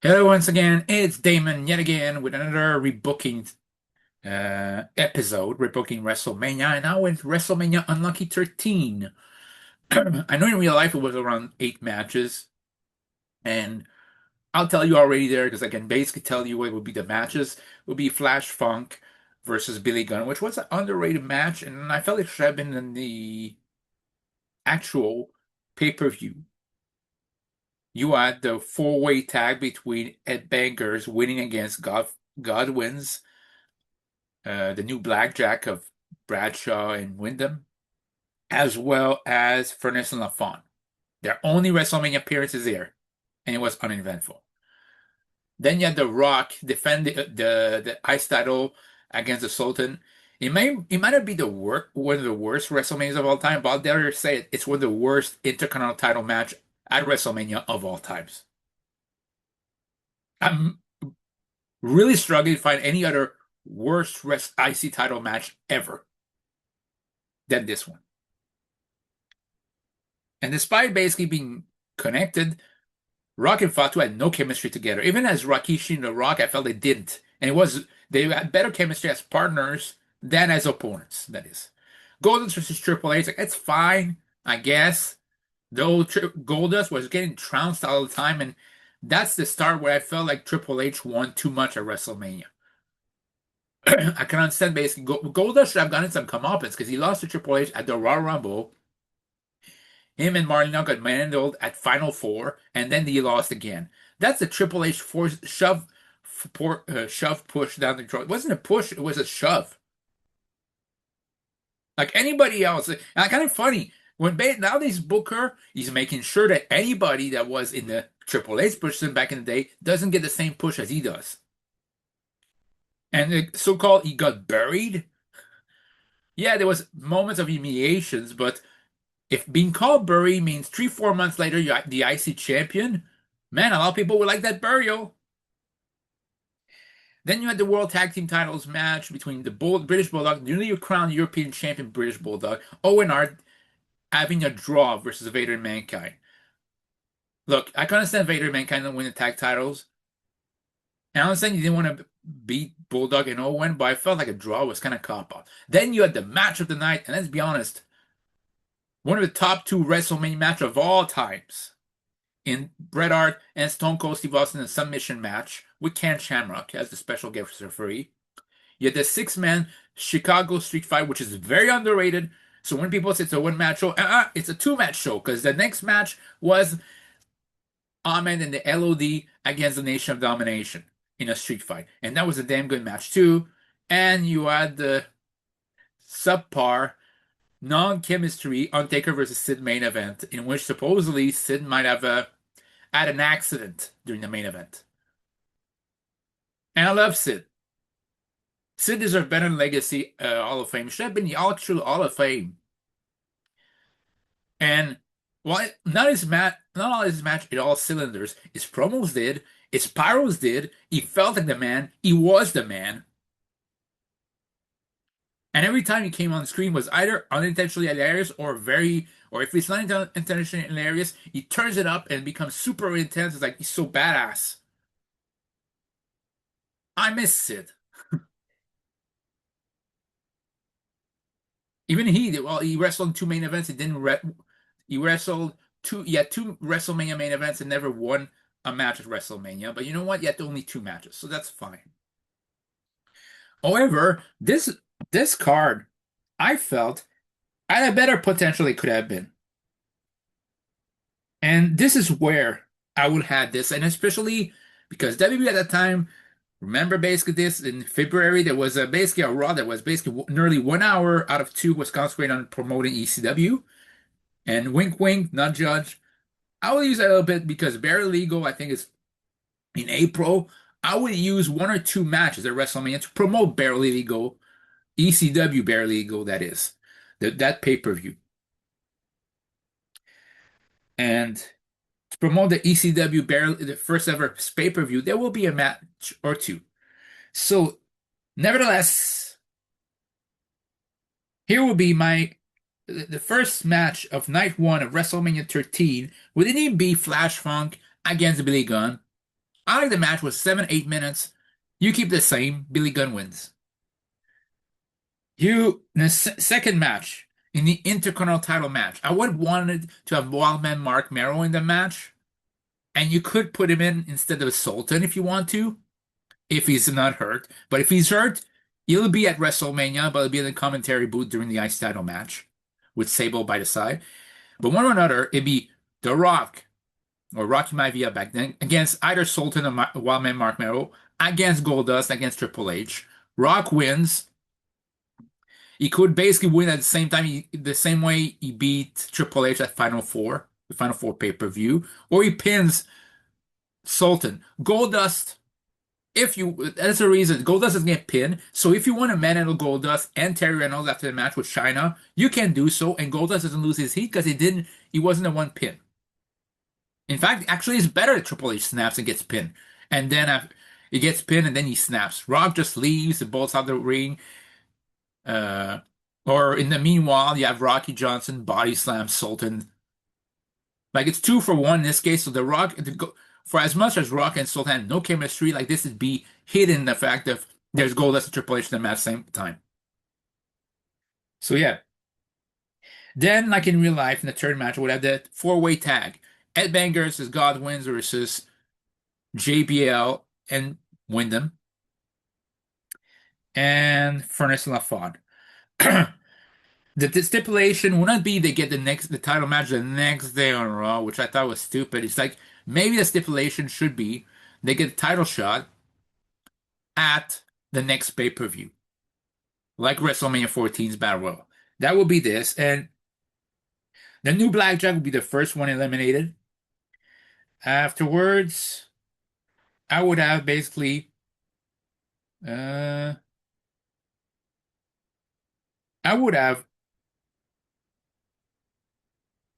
Hello once again, it's Damon yet again with another rebooking episode, rebooking WrestleMania, and now with WrestleMania Unlucky 13. I know in real life it was around 8 matches, and I'll tell you already there because I can basically tell you what would be the matches. It would be Flash Funk versus Billy Gunn, which was an underrated match, and I felt it should have been in the actual pay-per-view. You had the four-way tag between Ed Bankers winning against Godwin's the new blackjack of Bradshaw and Wyndham, as well as Furnace and LaFon. Their only WrestleMania appearances there, and it was uneventful. Then you had The Rock defend the Ice title against the Sultan. It might not be one of the worst WrestleManias of all time, but I'll dare say it's one of the worst Intercontinental title match at WrestleMania of all times. I'm really struggling to find any other worst IC title match ever than this one. And despite basically being connected, Rock and Fatu had no chemistry together. Even as Rikishi and The Rock, I felt they didn't. And they had better chemistry as partners than as opponents, that is. Goldust versus Triple H, like, it's fine, I guess. Though Goldust was getting trounced all the time, and that's the start where I felt like Triple H won too much at WrestleMania. I can understand basically Goldust should have gotten some comeuppance because he lost to Triple H at the Royal Rumble. Him and Marlena got manhandled at Final Four, and then he lost again. That's a Triple H force shove push down the throat. It wasn't a push; it was a shove. Like anybody else, and kind of funny when nowadays Booker, he's making sure that anybody that was in the Triple H position back in the day doesn't get the same push as he does. And the so-called he got buried. Yeah, there was moments of humiliations, but if being called bury means 3, 4 months later you're the IC champion, man, a lot of people would like that burial. Then you had the World Tag Team Titles match between the British Bulldog, newly crowned European champion British Bulldog, Owen Hart having a draw versus Vader and Mankind. Look, I can understand Vader and Mankind don't win the tag titles. And I understand you didn't want to beat Bulldog and Owen, but I felt like a draw was kind of cop-out. Then you had the match of the night, and let's be honest, one of the top two WrestleMania match of all times in Bret Hart and Stone Cold Steve Austin in a submission match with Ken Shamrock as the special guest referee. You had the six-man Chicago Street Fight, which is very underrated. So when people say it's a one-match show, it's a two-match show because the next match was Ahmed and the LOD against the Nation of Domination in a street fight. And that was a damn good match too. And you had the subpar non-chemistry Undertaker versus Sid main event, in which supposedly Sid might have had an accident during the main event. And I love Sid. Sid deserves better than Legacy Hall of Fame. Should have been the actual Hall of Fame. And while not all his match in all cylinders, his promos did, his pyros did. He felt like the man. He was the man. And every time he came on screen was either unintentionally hilarious or if it's not intentionally hilarious, he turns it up and becomes super intense. It's like he's so badass. I miss Sid. Even he wrestled in two main events. He wrestled two WrestleMania main events and never won a match at WrestleMania. But you know what? He had only two matches, so that's fine. However, this card, I felt had a better potential it could have been. And this is where I would have this, and especially because WB at that time, remember basically this in February, there was basically a Raw that was basically nearly 1 hour out of two was concentrated on promoting ECW. And wink, wink, not judge. I will use that a little bit because Barely Legal, I think, is in April. I would use one or two matches at WrestleMania to promote Barely Legal, ECW Barely Legal, that is, that pay-per-view. And to promote the ECW barely the first ever pay-per-view, there will be a match or two. So, nevertheless, here will be the first match of night one of WrestleMania 13. Would it even be Flash Funk against Billy Gunn? I like the match was 7, 8 minutes. You keep the same. Billy Gunn wins. In the second match, in the Intercontinental title match, I would have wanted to have Wildman Mark Merrow in the match, and you could put him in instead of Sultan if you want to, if he's not hurt. But if he's hurt, he'll be at WrestleMania, but he'll be in the commentary booth during the Ice title match with Sable by the side. But one or another, it'd be The Rock or Rocky Maivia back then against either Sultan or Wildman Mark Merrow against Goldust against Triple H. Rock wins. He could basically win at the same time, the same way he beat Triple H at Final Four, the Final Four pay-per-view, or he pins Sultan. Goldust, that's the reason Goldust doesn't get pinned. So if you want to manhandle Goldust and Terry Reynolds after the match with China, you can do so, and Goldust doesn't lose his heat because he wasn't the one pinned. In fact, actually, it's better that Triple H snaps and gets pinned, and then he gets pinned and then he snaps. Rock just leaves, the bolts out the ring. Uh, or in the meanwhile, you have Rocky Johnson body slam Sultan. Like it's 2-for-1 in this case. So for as much as Rock and Sultan had no chemistry, like this would be hidden the fact that there's Goldust and Triple H in the match same time. So yeah. Then, like in real life, in the third match, we would have the four-way tag. Ed Bangers versus Godwins versus JBL and Wyndham and Furnace and LaFon. The stipulation would not be they get the title match the next day on Raw, which I thought was stupid. It's like maybe the stipulation should be they get a title shot at the next pay-per-view, like WrestleMania 14's Battle Royal. That would be this, and the new Blackjack would be the first one eliminated. Afterwards, I would have basically, I would have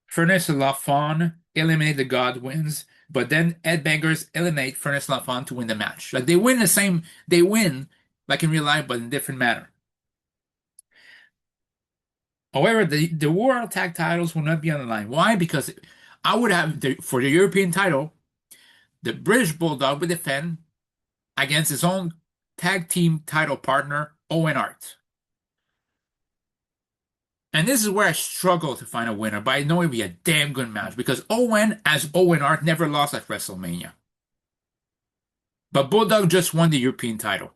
Furnace and LaFon eliminate the Godwins, but then Ed Bangers eliminate Furnace and LaFon to win the match. Like they win like in real life, but in a different manner. However, the World Tag titles will not be on the line. Why? Because I would have for the European title, the British Bulldog would defend against his own tag team title partner, Owen Hart. And this is where I struggle to find a winner, but I know it'd be a damn good match because Owen, as Owen Hart, never lost at WrestleMania. But Bulldog just won the European title.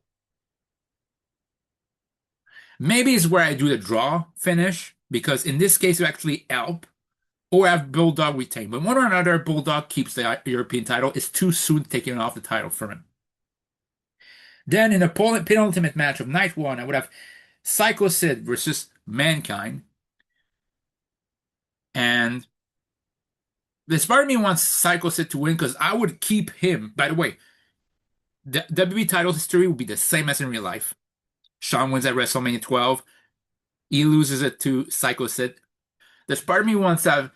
Maybe it's where I do the draw finish, because in this case, it actually help, or have Bulldog retain. But one or another, Bulldog keeps the European title. It's too soon taking off the title from him. Then in the penultimate match of night one, I would have Psycho Sid versus Mankind. And this part of me wants Psycho Sid to win because I would keep him. By the way, the WWE title history would be the same as in real life. Shawn wins at WrestleMania 12. He loses it to Psycho Sid. This part of me wants to have,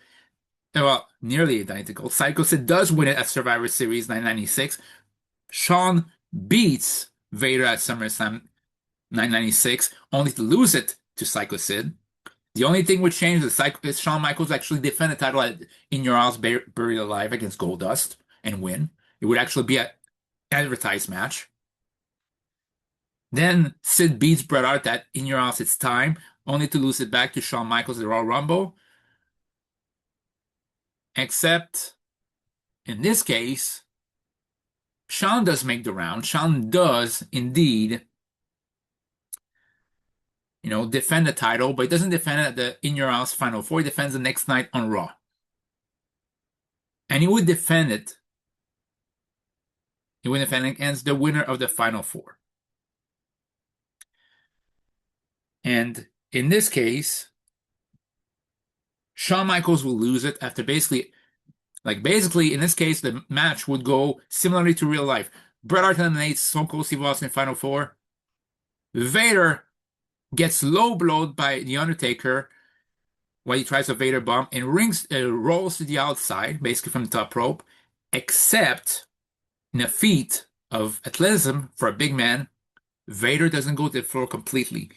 well, nearly identical. Psycho Sid does win it at Survivor Series 1996. Shawn beats Vader at SummerSlam 1996, only to lose it to Psycho Sid. The only thing would change is Shawn Michaels actually defend the title In Your House Buried Alive against Goldust and win. It would actually be an advertised match. Then Sid beats Bret Hart at In Your House It's Time, only to lose it back to Shawn Michaels at the Royal Rumble. Except, in this case, Shawn does make the round. Shawn does indeed, defend the title, but he doesn't defend it at the In Your House Final Four. He defends the next night on Raw. And he would defend it. He would defend it against the winner of the Final Four. And in this case, Shawn Michaels will lose it after basically, in this case, the match would go similarly to real life. Bret Hart eliminates Stone Cold Steve Austin in Final Four. Vader gets low blowed by The Undertaker while he tries a Vader bomb and rolls to the outside, basically from the top rope, except in a feat of athleticism for a big man, Vader doesn't go to the floor completely.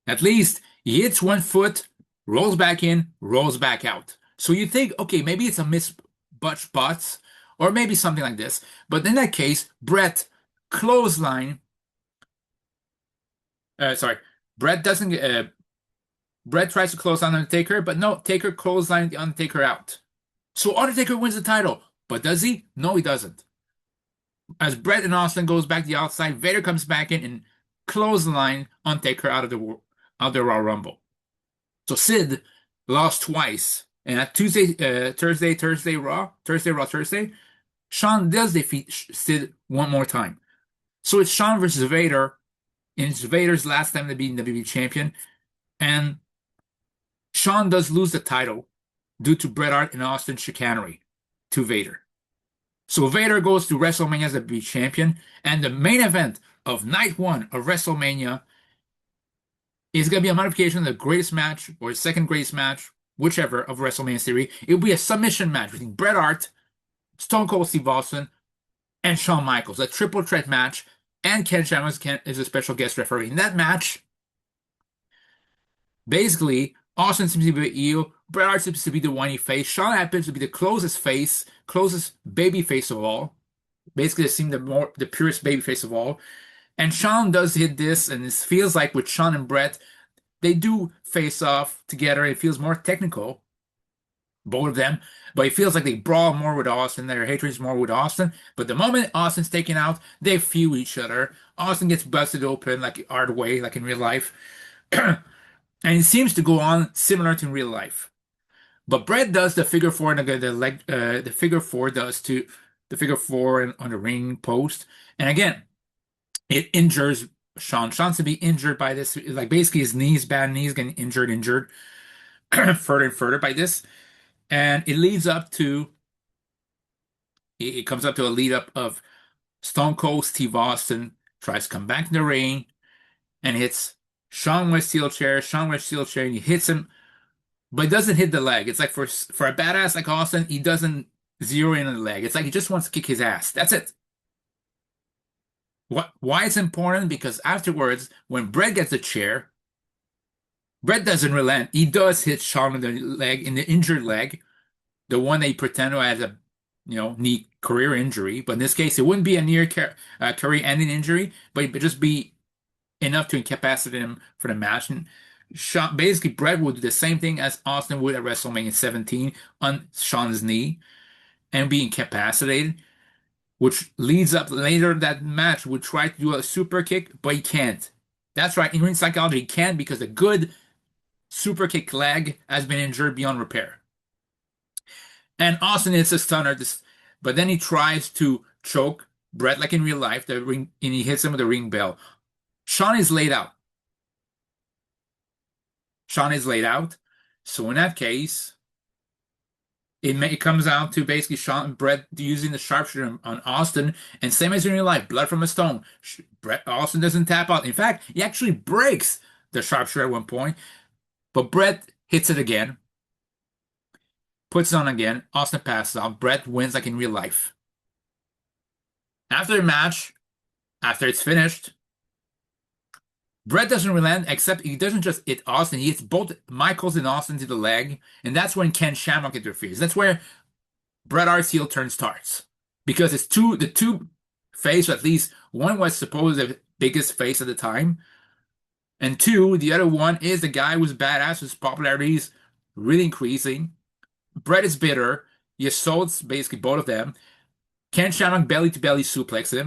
At least he hits one foot, rolls back in, rolls back out. So you think, okay, maybe it's a miss butch butts, or maybe something like this. But in that case, clothesline, sorry, Brett doesn't, Brett tries to close on Undertaker, but no, Taker clothesline the Undertaker out. So Undertaker wins the title, but does he? No, he doesn't. As Brett and Austin goes back to the outside, Vader comes back in and clothesline Undertaker out of the Royal Rumble. So Sid lost twice, and at Thursday Raw, Thursday, Shawn does defeat Sid one more time. So it's Shawn versus Vader, and it's Vader's last time to be WWE champion, and Shawn does lose the title due to Bret Hart and Austin chicanery to Vader. So Vader goes to WrestleMania as a WWE champion, and the main event of night one of WrestleMania is going to be a modification of the greatest match or second greatest match, whichever, of WrestleMania series. It will be a submission match between Bret Hart, Stone Cold Steve Austin, and Shawn Michaels, a triple threat match, and Ken Shamrock is a special guest referee. In that match, basically, Austin seems to be the heel, Bret Hart seems to be the whiny face, Shawn happens to be the closest baby face of all. Basically, it seemed the purest baby face of all. And Shawn does hit this, and it feels like with Shawn and Bret, they do face off together. It feels more technical, both of them, but it feels like they brawl more with Austin. Their hatred is more with Austin. But the moment Austin's taken out, they feud each other. Austin gets busted open like hard way, like in real life. And it seems to go on similar to in real life. But Bret does the figure four and the figure four does to the figure four on the ring post. And again, it injures Shawn. Shawn's to be injured by this. Like basically his knees, bad knees, getting injured further and further by this. And it comes up to a lead up of Stone Cold Steve Austin tries to come back in the ring and hits Shawn with steel chair. Shawn with steel chair, and he hits him, but he doesn't hit the leg. It's like for a badass like Austin, he doesn't zero in on the leg. It's like he just wants to kick his ass. That's it. Why it's important? Because afterwards, when Bret gets the chair, Bret doesn't relent. He does hit Shawn in the leg, in the injured leg, the one they pretend to has a knee career injury. But in this case, it wouldn't be a near career-ending injury, but it would just be enough to incapacitate him for the match. And basically, Bret would do the same thing as Austin would at WrestleMania 17 on Shawn's knee and be incapacitated, which leads up later that match would try to do a super kick, but he can't. That's right. In ring psychology, he can't because a good super kick leg has been injured beyond repair. And Austin hits a stunner, but then he tries to choke Bret like in real life, the ring, and he hits him with the ring bell. Shawn is laid out. Shawn is laid out. So in that case, it comes down to basically Shawn and Bret using the sharpshooter on Austin, and same as in real life, blood from a stone. Austin doesn't tap out. In fact, he actually breaks the sharpshooter at one point, but Bret hits it again, puts it on again. Austin passes out. Bret wins like in real life. After the match, after it's finished, Bret doesn't relent, except he doesn't just hit Austin. He hits both Michaels and Austin to the leg, and that's when Ken Shamrock interferes. That's where Bret Hart's heel turn starts. Because it's the two face, or at least one was supposed the biggest face at the time, and two, the other one is the guy who's badass, whose popularity is really increasing. Bret is bitter. He assaults basically both of them. Ken Shamrock belly to belly suplexes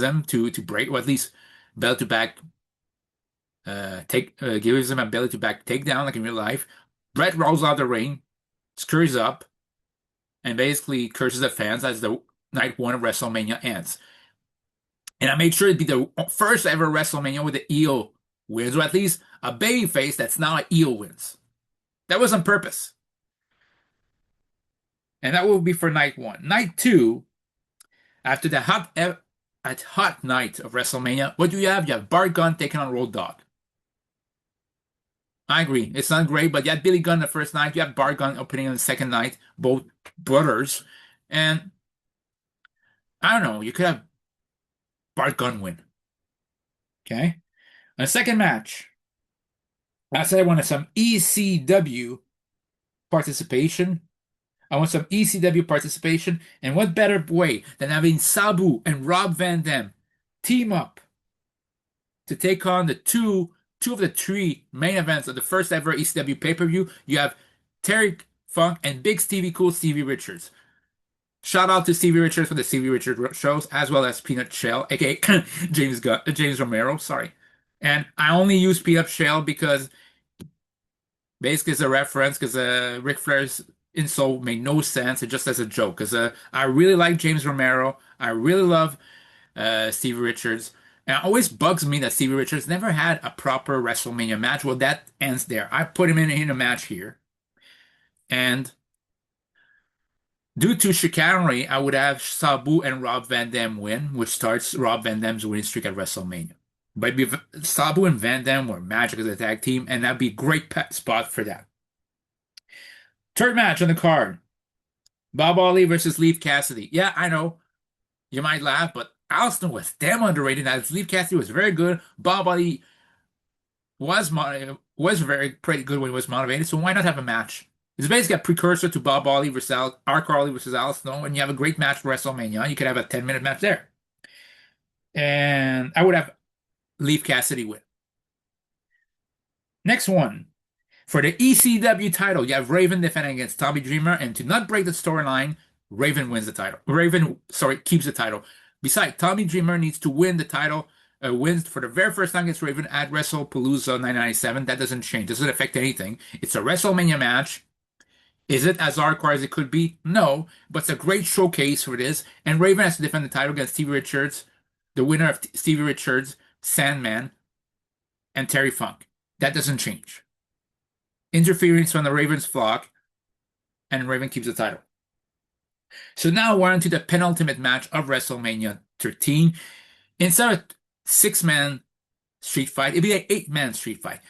him to break, or at least belly to back gives him a belly to back takedown like in real life. Bret rolls out the ring, screws up, and basically curses the fans as the night one of WrestleMania ends. And I made sure it'd be the first ever WrestleMania with the heel wins, or at least a baby face that's now a heel wins. That was on purpose. And that will be for night one. Night two, after the hot night of WrestleMania, what do you have? You have Bart Gunn taking on Road Dogg. I agree. It's not great, but you had Billy Gunn the first night. You have Bart Gunn opening on the second night, both brothers. And I don't know, you could have Bart Gunn win. Okay? A second match. I said I wanted some ECW participation. I want some ECW participation, and what better way than having Sabu and Rob Van Dam team up to take on the two of the three main events of the first ever ECW pay-per-view. You have Terry Funk and Big Stevie Cool Stevie Richards. Shout out to Stevie Richards for the Stevie Richards shows, as well as Peanut Shell, aka James Romero. Sorry, and I only use Peanut Shell because basically it's a reference because Ric Flair's insult made no sense. It just as a joke. Because I really like James Romero. I really love Stevie Richards. And it always bugs me that Stevie Richards never had a proper WrestleMania match. Well, that ends there. I put him in a match here. And due to chicanery, I would have Sabu and Rob Van Dam win, which starts Rob Van Dam's winning streak at WrestleMania. But if Sabu and Van Dam were magic as a tag team, and that'd be a great pet spot for that. Third match on the card, Bob Ollie versus Leif Cassidy. Yeah, I know. You might laugh, but Alston was damn underrated. As Leif Cassidy was very good. Bob Ollie was very pretty good when he was motivated. So why not have a match? It's basically a precursor to Bob Ollie versus Ark Ollie versus Al Snow, and you have a great match for WrestleMania. You could have a 10-minute match there, and I would have Leif Cassidy win. Next one. For the ECW title, you have Raven defending against Tommy Dreamer, and to not break the storyline, Raven wins the title. Raven, sorry, keeps the title. Besides, Tommy Dreamer needs to win the title, wins for the very first time against Raven at WrestlePalooza 1997. That doesn't change. Doesn't affect anything. It's a WrestleMania match. Is it as hardcore as it could be? No, but it's a great showcase for this. And Raven has to defend the title against Stevie Richards, the winner of Stevie Richards, Sandman, and Terry Funk. That doesn't change. Interference from the Ravens flock, and Raven keeps the title. So now we're on to the penultimate match of WrestleMania 13. Instead of six-man street fight, it'd be an eight-man street fight.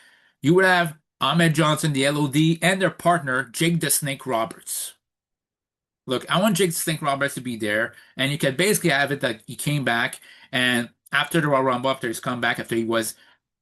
You would have Ahmed Johnson, the LOD, and their partner, Jake the Snake Roberts. Look, I want Jake the Snake Roberts to be there, and you can basically have it that he came back, and after the Royal Rumble, after his comeback, after he was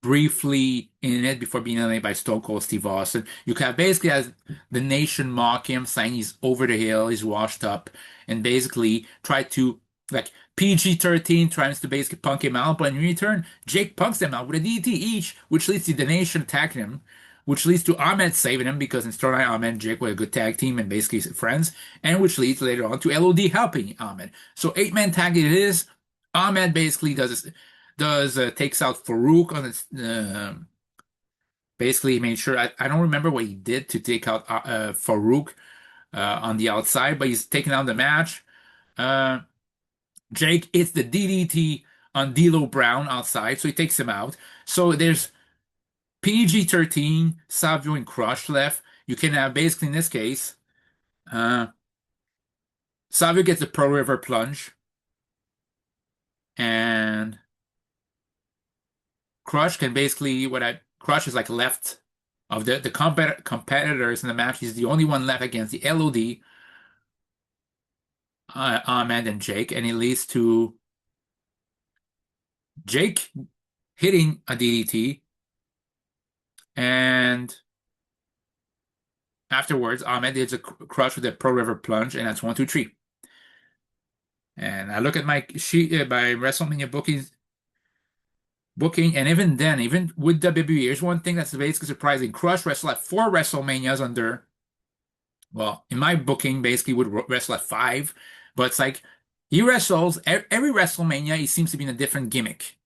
briefly in it before being eliminated by Stone Cold Steve Austin. You can basically have the nation mock him, saying he's over the hill, he's washed up, and basically try to, like, PG-13 tries to basically punk him out, but in return, Jake punks them out with a DDT each, which leads to the nation attacking him, which leads to Ahmed saving him because in storyline, Ahmed and Jake were a good tag team and basically friends, and which leads later on to LOD helping Ahmed. So eight-man tag it is. Ahmed basically takes out Farouk on his basically made sure I don't remember what he did to take out Farouk on the outside, but he's taking out the match. Jake hits the DDT on D'Lo Brown outside, so he takes him out. So there's PG-13, Savio, and Crush left. You can have basically in this case, Savio gets the Pearl River plunge, and Crush can basically Crush is like left of the competitors in the match. He's the only one left against the LOD, Ahmed and Jake, and it leads to Jake hitting a DDT, and afterwards Ahmed hits a Crush with a Pro River plunge, and that's 1, 2, 3. And I look at my sheet by WrestleMania booking, and even then, even with WWE, here's one thing that's basically surprising. Crush wrestled at 4 WrestleManias under, well, in my booking, basically would wrestle at 5, but it's like he wrestles every WrestleMania, he seems to be in a different gimmick,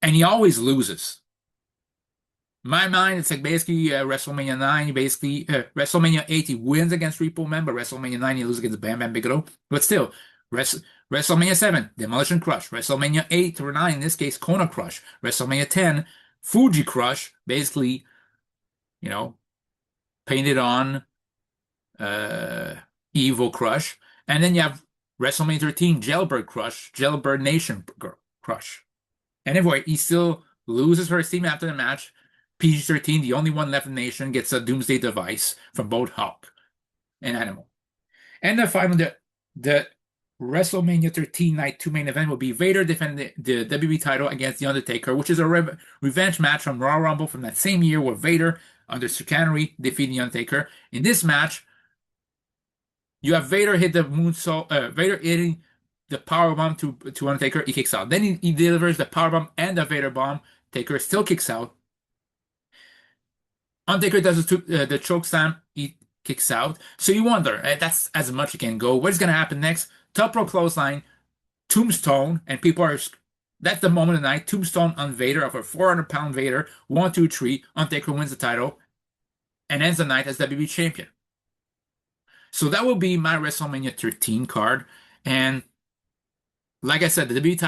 and he always loses. In my mind, it's like basically WrestleMania 9, basically WrestleMania 8, he wins against Repo Man, but WrestleMania 9, he loses against Bam Bam Bigelow. But still, WrestleMania 7, Demolition Crush. WrestleMania 8 or 9, in this case, Kona Crush. WrestleMania 10, Fuji Crush, basically, painted on Evo Crush. And then you have WrestleMania 13, Jailbird Crush, Jailbird Nation Crush. And anyway, he still loses for his team after the match. PG-13, the only one left in the nation, gets a Doomsday Device from both Hulk and Animal. And the final, the WrestleMania 13 Night 2 main event will be Vader defending the WWE title against The Undertaker, which is a revenge match from Royal Rumble from that same year where Vader, under chicanery, defeated The Undertaker. In this match, You have Vader hit the moonsault, Vader hitting the power bomb to Undertaker. He kicks out. Then he delivers the power bomb and the Vader bomb. Taker still kicks out. Undertaker does the choke slam. He kicks out. So you wonder, that's as much it can go. What's gonna happen next? Top rope clothesline, tombstone, and people are. That's the moment of the night. Tombstone on Vader of a 400-pound Vader. 1, 2, 3. Undertaker wins the title and ends the night as WWE champion. So that will be my WrestleMania 13 card. And like I said, the WWE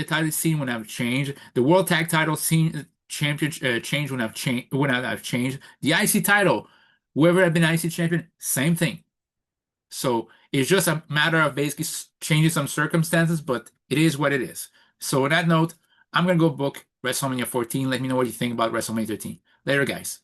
title scene would have changed. The World Tag Title scene champion change would not have changed. The IC title, whoever had been IC champion, same thing. So it's just a matter of basically changing some circumstances, but it is what it is. So on that note, I'm gonna go book WrestleMania 14. Let me know what you think about WrestleMania 13. Later, guys.